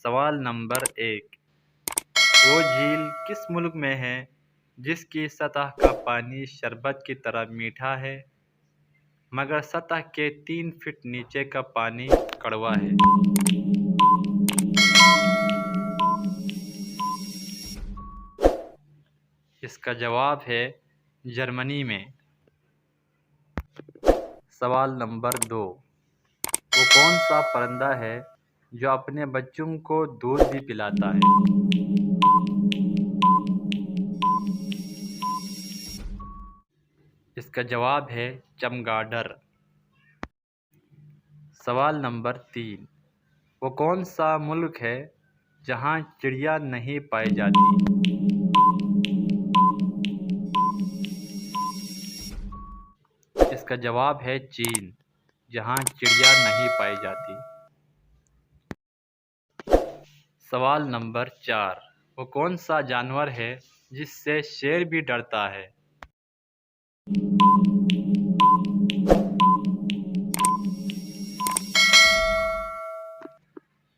سوال نمبر 1، وہ جھیل کس ملک میں ہے جس کی سطح کا پانی شربت کی طرح میٹھا ہے مگر سطح کے 3 فٹ نیچے کا پانی کڑوا ہے؟ اس کا جواب ہے جرمنی میں۔ سوال نمبر 2، وہ کون سا پرندہ ہے جو اپنے بچوں کو دودھ بھی پلاتا ہے؟ اس کا جواب ہے چمگادڑ۔ سوال نمبر 3، وہ کون سا ملک ہے جہاں چڑیا نہیں پائی جاتی؟ اس کا جواب ہے چین، جہاں چڑیا نہیں پائی جاتی۔ سوال نمبر 4، وہ کون سا جانور ہے جس سے شیر بھی ڈرتا ہے؟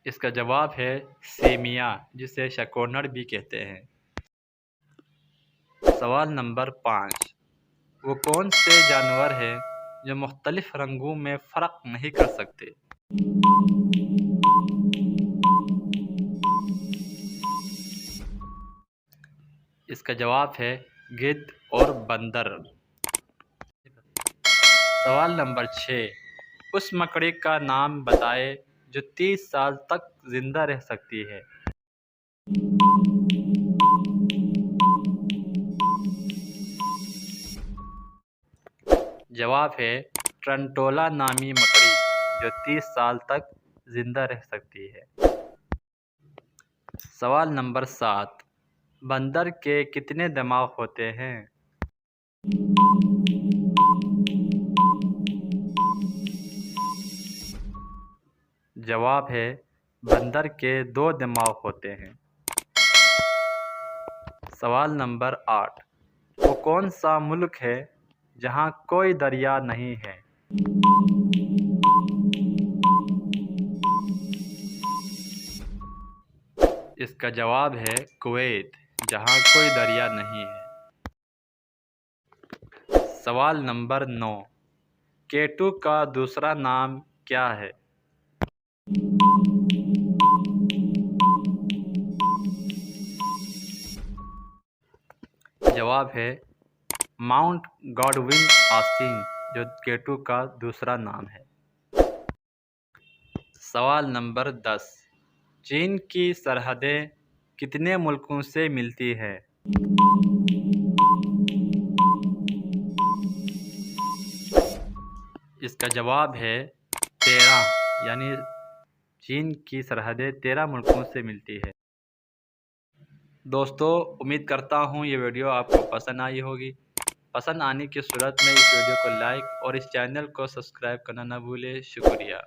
اس کا جواب ہے سیمیا، جسے شکونڑ بھی کہتے ہیں۔ سوال نمبر 5، وہ کون سے جانور ہیں جو مختلف رنگوں میں فرق نہیں کر سکتے؟ اس کا جواب ہے گدھ اور بندر۔ سوال نمبر 6، اس مکڑی کا نام بتائیں جو 30 سال تک زندہ رہ سکتی ہے۔ جواب ہے ٹرنٹولا نامی مکڑی، جو 30 سال تک زندہ رہ سکتی ہے۔ سوال نمبر 7، بندر کے کتنے دماغ ہوتے ہیں؟ جواب ہے بندر کے 2 دماغ ہوتے ہیں۔ سوال نمبر 8، وہ کون سا ملک ہے جہاں کوئی دریا نہیں ہے؟ اس کا جواب ہے کویت، جہاں کوئی دریا نہیں ہے۔ سوال نمبر 9، کیٹو کا دوسرا نام کیا ہے؟ جواب ہے ماؤنٹ گاڈوین آستین، جو کیٹو کا دوسرا نام ہے۔ سوال نمبر 10، چین کی سرحدیں کتنے ملکوں سے ملتی ہیں؟ اس کا جواب ہے 13، یعنی چین کی سرحدیں 13 ملکوں سے ملتی ہے۔ دوستو، امید کرتا ہوں یہ ویڈیو آپ کو پسند آئی ہوگی۔ پسند آنے کی صورت میں اس ویڈیو کو لائک اور اس چینل کو سبسکرائب کرنا نہ بھولیں۔ شکریہ۔